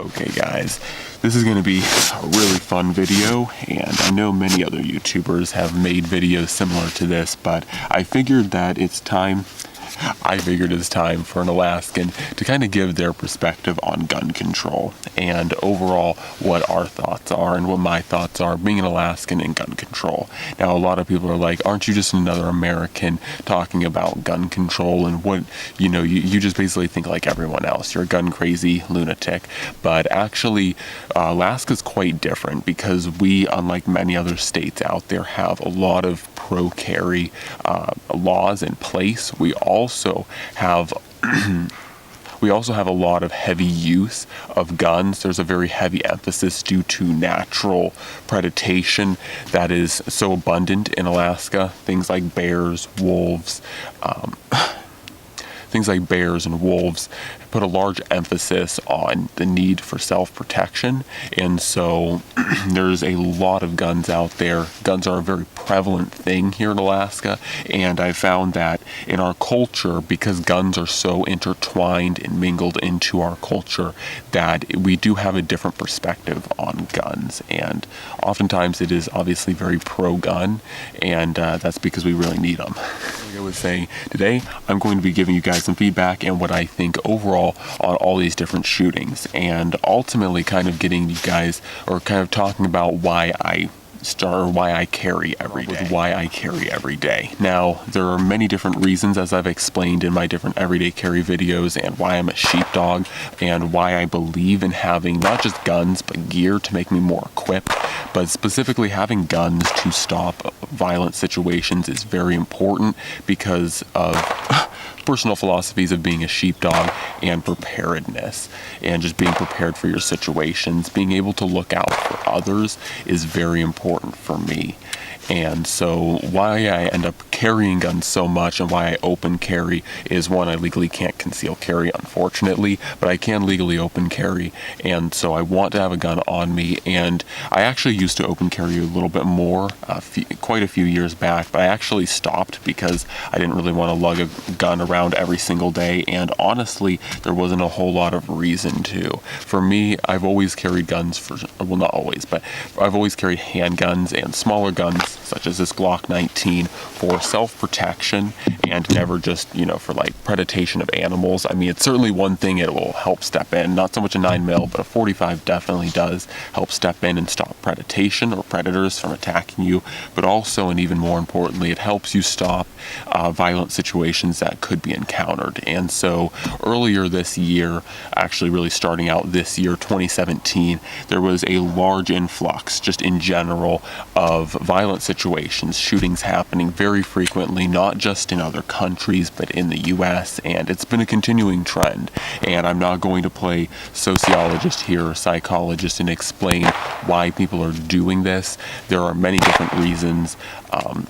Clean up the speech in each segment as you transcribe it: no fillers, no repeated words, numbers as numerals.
Okay guys, this is going to be a really fun video, and I know many other YouTubers have made videos similar to this, but I figured it's time for an Alaskan to kind of give their perspective on gun control and overall what our thoughts are and what my thoughts are being an Alaskan in gun control. Now, a lot of people are like, aren't you just another American talking about gun control and what, you just basically think like everyone else. You're a gun crazy lunatic. But actually, Alaska's quite different because we, unlike many other states out there, have a lot of pro-carry laws in place. We also have a lot of heavy use of guns. There's a very heavy emphasis due to natural predation that is so abundant in Alaska. Things like bears, wolves, put a large emphasis on the need for self-protection, and so there's a lot of guns out there. Guns are a very prevalent thing here in Alaska, and I found that in our culture, because guns are so intertwined and mingled into our culture, that we do have a different perspective on guns, and oftentimes it is obviously very pro-gun, and that's because we really need them. Like I was saying, today I'm going to be giving you guys some feedback and what I think overall on all these different shootings, and ultimately kind of getting you guys, or kind of talking about why I carry every day. Now, there are many different reasons, as I've explained in my different everyday carry videos, and why I'm a sheepdog, and why I believe in having not just guns but gear to make me more equipped. But specifically, having guns to stop violent situations is very important because of personal philosophies of being a sheepdog and preparedness, and just being prepared for your situations. Being able to look out for others is very important for me. And so why I end up carrying guns so much and why I open carry is, one, I legally can't conceal carry, unfortunately, but I can legally open carry, and so I want to have a gun on me. And I actually used to open carry a little bit more quite a few years back, but I actually stopped because I didn't really want to lug a gun around every single day, and honestly there wasn't a whole lot of reason to. For me, I've always carried guns not always, but I've always carried handguns and smaller guns such as this Glock 19 for self-protection, and never just, for like predation of animals. I mean, it's certainly one thing it will help step in, not so much a 9mm, but a 45 definitely does help step in and stop predation or predators from attacking you, but also, and even more importantly, it helps you stop violent situations that could be encountered. And so earlier this year, actually really starting out this year, 2017, there was a large influx just in general of violent situations, shootings happening very frequently, not just in other countries, but in the US, and it's been a continuing trend. And I'm not going to play sociologist here or psychologist and explain why people are doing this. There are many different reasons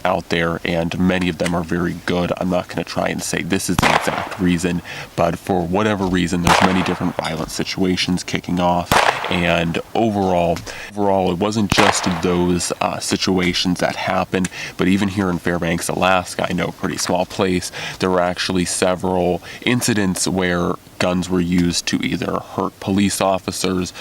out there, and many of them are very good. I'm not going to try and say this is the exact reason, but for whatever reason, there's many different violent situations kicking off. And overall, it wasn't just those situations that happened, but even here in Fairbanks, Alaska, I know, a pretty small place, there were actually several incidents where guns were used to either hurt police officers,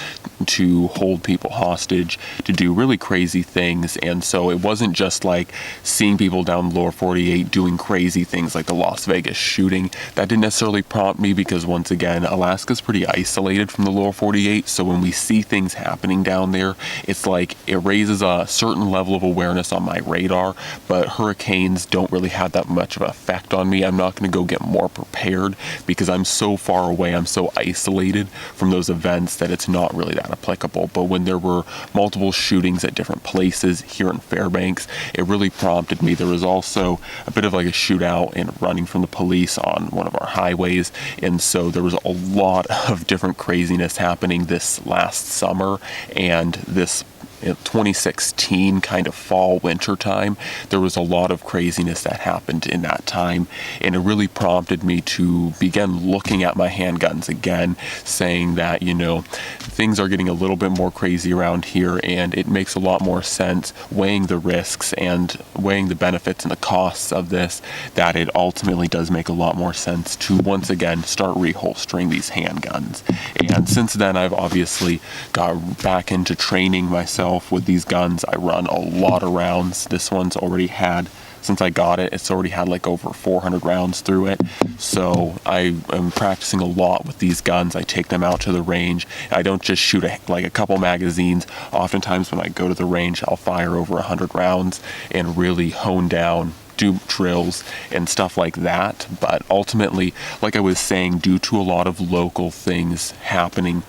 to hold people hostage, to do really crazy things. And so it wasn't just like seeing people down the lower 48 doing crazy things like the Las Vegas shooting. That didn't necessarily prompt me because, once again, Alaska's pretty isolated from the lower 48, so when we see things happening down there, it's like it raises a certain level of awareness on my radar, but hurricanes don't really have that much of an effect on me. I'm not going to go get more prepared because I'm so far away, I'm so isolated from those events that it's not really that applicable. But when there were multiple shootings at different places here in Fairbanks, it really prompted me. There was also a bit of like a shootout and running from the police on one of our highways, and so there was a lot of different craziness happening this last summer and this in 2016 kind of fall winter time. There was a lot of craziness that happened in that time, and it really prompted me to begin looking at my handguns again, saying that, things are getting a little bit more crazy around here, and it makes a lot more sense, weighing the risks and weighing the benefits and the costs of this, that it ultimately does make a lot more sense to once again start reholstering these handguns. And since then, I've obviously got back into training myself with these guns. I run a lot of rounds. This one's already had, since I got it, it's already had like over 400 rounds through it. So I am practicing a lot with these guns. I take them out to the range. I don't just shoot like a couple magazines. Oftentimes when I go to the range, I'll fire over 100 rounds and really hone down, do drills and stuff like that. But ultimately, like I was saying, due to a lot of local things happening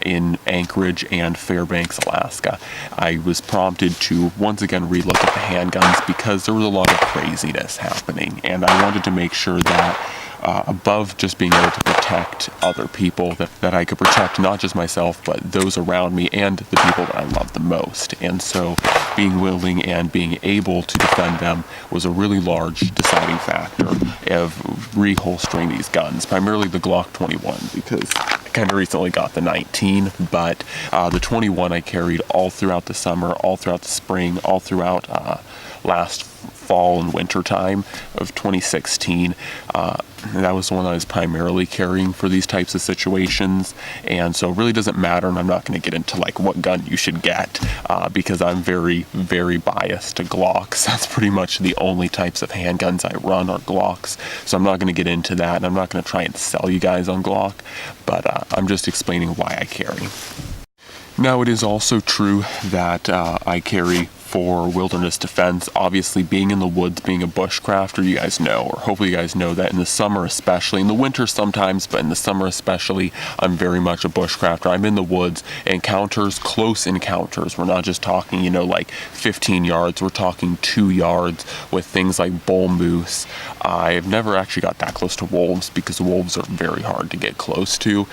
in Anchorage and Fairbanks, Alaska, I was prompted to once again relook at the handguns because there was a lot of craziness happening, and I wanted to make sure that above just being able to protect other people, that I could protect not just myself, but those around me and the people that I love the most. And so being willing and being able to defend them was a really large deciding factor of reholstering these guns, primarily the Glock 21, because I kind of recently got the 19, but the 21 I carried all throughout the summer, all throughout the spring, all throughout last fall and winter time of 2016. That was the one I was primarily carrying for these types of situations, and so it really doesn't matter, and I'm not going to get into like what gun you should get because I'm very, very biased to Glocks. That's pretty much the only types of handguns I run are Glocks, so I'm not going to get into that, and I'm not going to try and sell you guys on Glock, but I'm just explaining why I carry. Now, it is also true that I carry for wilderness defense. Obviously, being in the woods, being a bushcrafter, you guys know, or hopefully you guys know, that in the summer especially, in the winter sometimes, but in the summer especially, I'm very much a bushcrafter. I'm in the woods. Encounters, close encounters, we're not just talking, like 15 yards, we're talking 2 yards with things like bull moose. I've never actually got that close to wolves because wolves are very hard to get close to,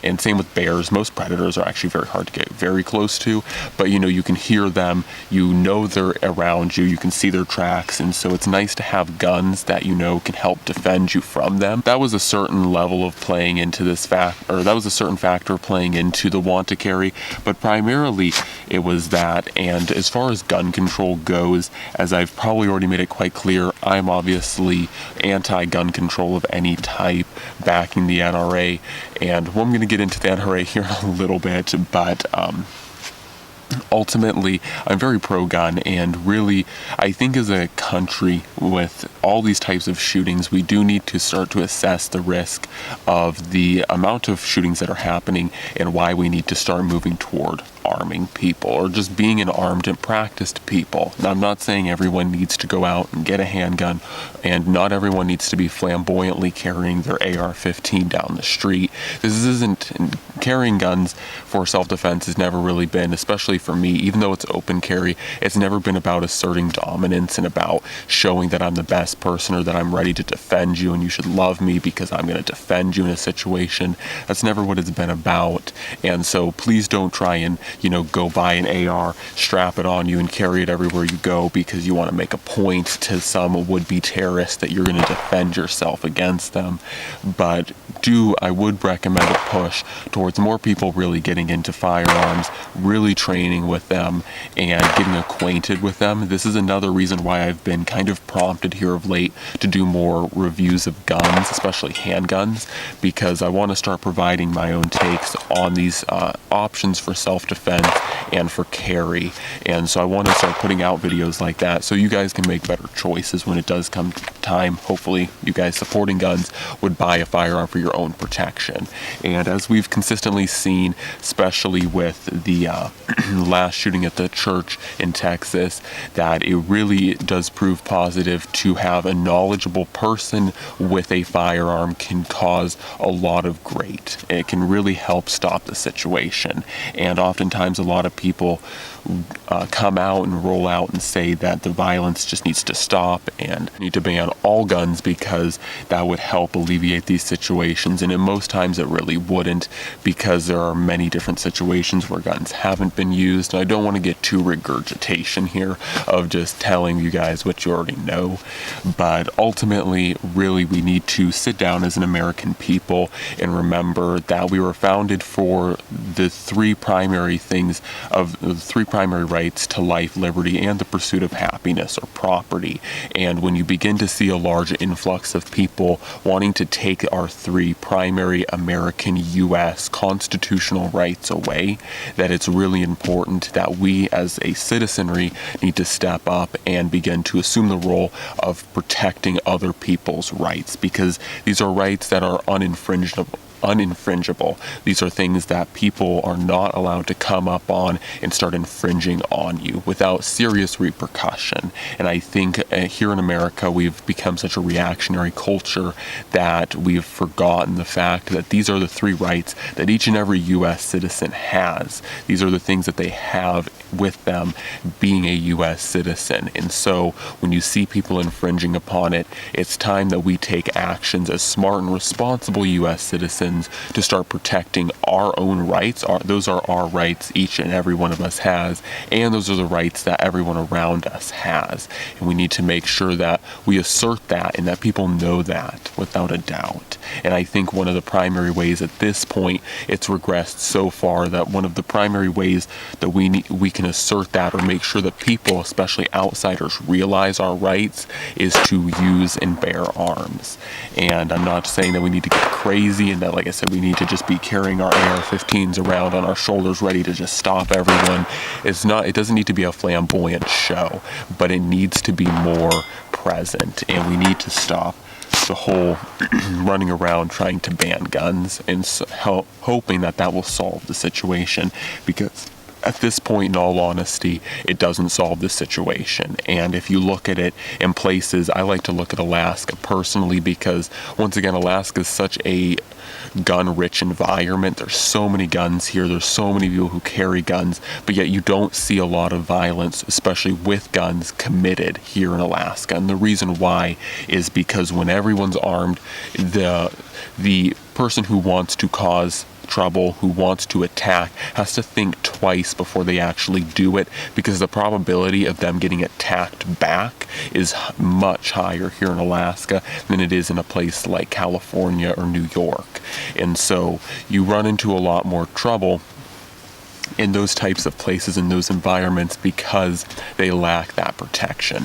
and same with bears. Most predators are actually very hard to get very close to, but you can hear them, you know they're around you, you can see their tracks, and so it's nice to have guns that can help defend you from them. That was a certain level of playing into this that was a certain factor playing into the want to carry, but primarily it was that. And as far as gun control goes, as I've probably already made it quite clear, I'm obviously anti-gun control of any type, backing the NRA, and I'm going to get into the NRA here in a little bit, but ultimately, I'm very pro-gun, and really, I think as a country with all these types of shootings, we do need to start to assess the risk of the amount of shootings that are happening and why we need to start moving toward arming people, or just being an armed and practiced people. Now, I'm not saying everyone needs to go out and get a handgun, and not everyone needs to be flamboyantly carrying their AR-15 down the street. This isn't, carrying guns for self-defense has never really been, especially for me, even though it's open carry, it's never been about asserting dominance and about showing that I'm the best person or that I'm ready to defend you and you should love me because I'm going to defend you in a situation. That's never what it's been about. And so please don't try and go buy an AR, strap it on you, and carry it everywhere you go because you want to make a point to some would-be terrorist that you're going to defend yourself against them. But I would recommend a push towards more people really getting into firearms, really training with them, and getting acquainted with them. This is another reason why I've been kind of prompted here of late to do more reviews of guns, especially handguns, because I want to start providing my own takes on these options for self-defense and for carry. And so I want to start putting out videos like that so you guys can make better choices when it does come time. Hopefully you guys supporting guns would buy a firearm for your own protection. And as we've consistently seen, especially with the last shooting at the church in Texas, that it really does prove positive to have a knowledgeable person with a firearm can cause a lot of great. It can really help stop the situation. And oftentimes a lot of people come out and roll out and say that the violence just needs to stop and need to ban all guns because that would help alleviate these situations. And most times it really wouldn't, because there are many different situations where guns haven't been used used. And I don't want to get too regurgitation here of just telling you guys what you already know, but ultimately, really, we need to sit down as an American people and remember that we were founded for the three primary rights to life, liberty, and the pursuit of happiness or property. And when you begin to see a large influx of people wanting to take our three primary American U.S. constitutional rights away, that it's really important that we as a citizenry need to step up and begin to assume the role of protecting other people's rights, because these are rights that are uninfringible. These are things that people are not allowed to come up on and start infringing on you without serious repercussion. And I think here in America, we've become such a reactionary culture that we've forgotten the fact that these are the three rights that each and every U.S. citizen has. These are the things that they have with them being a U.S. citizen. And so when you see people infringing upon it, it's time that we take actions as smart and responsible U.S. citizens to start protecting our own rights. Those are our rights each and every one of us has, and those are the rights that everyone around us has. And we need to make sure that we assert that and that people know that without a doubt. And I think one of the primary ways at this point, it's regressed so far that one of the primary ways that we can assert that or make sure that people, especially outsiders, realize our rights is to use and bear arms. And I'm not saying that we need to get crazy and that, like I said, we need to just be carrying our AR-15s around on our shoulders ready to just stop everyone. It doesn't need to be a flamboyant show, but it needs to be more present, and we need to stop the whole running around trying to ban guns and hoping that will solve the situation, because at this point, in all honesty, it doesn't solve the situation. And if you look at it in places, I like to look at Alaska personally, because once again, Alaska is such a gun-rich environment. There's so many guns here. There's so many people who carry guns, but yet you don't see a lot of violence, especially with guns, committed here in Alaska. And the reason why is because when everyone's armed, the person who wants to cause trouble, who wants to attack, has to think twice before they actually do it, because the probability of them getting attacked back is much higher here in Alaska than it is in a place like California or New York. And so you run into a lot more trouble in those types of places, in those environments, because they lack that protection.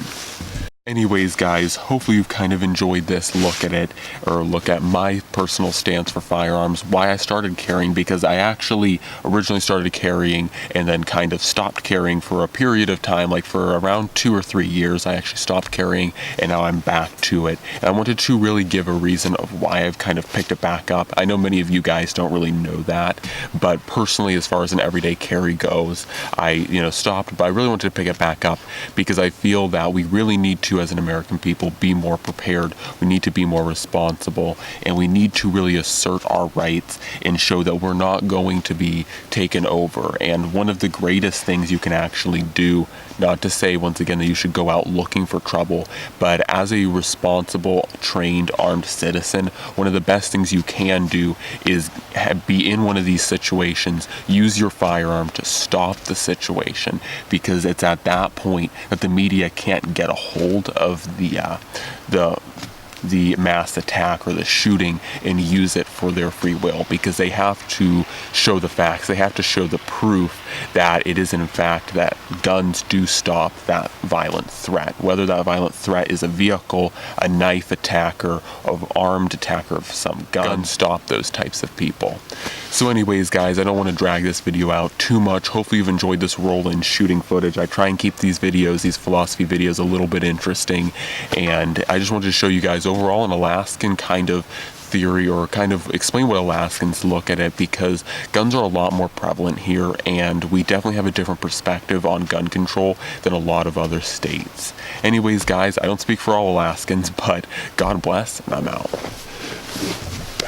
Anyways, guys, hopefully you've kind of enjoyed this look at my personal stance for firearms, why I started carrying, because I actually originally started carrying and then kind of stopped carrying for a period of time, like for around 2 or 3 years. I actually stopped carrying and now I'm back to it. And I wanted to really give a reason of why I've kind of picked it back up. I know many of you guys don't really know that, but personally, as far as an everyday carry goes, I stopped, but I really wanted to pick it back up because I feel that we really need to, as an American people, be more prepared. We need to be more responsible, and we need to really assert our rights and show that we're not going to be taken over. And one of the greatest things you can actually do, not to say once again that you should go out looking for trouble, but as a responsible, trained, armed citizen, one of the best things you can do is be in one of these situations, use your firearm to stop the situation, because it's at that point that the media can't get a hold of the mass attack or the shooting and use it for their free will, because they have to show the facts. They have to show the proof that it is in fact that guns do stop that violent threat, whether that violent threat is a vehicle, a knife attacker, an armed attacker of some gun. Guns stop those types of people. So anyways, guys, I don't want to drag this video out too much. Hopefully you've enjoyed this roll-in shooting footage. I try and keep these philosophy videos, a little bit interesting, and I just wanted to show you guys overall an Alaskan kind of theory, or kind of explain what Alaskans look at it, because guns are a lot more prevalent here, and we definitely have a different perspective on gun control than a lot of other states. Anyways, guys, I don't speak for all Alaskans, but God bless, and I'm out.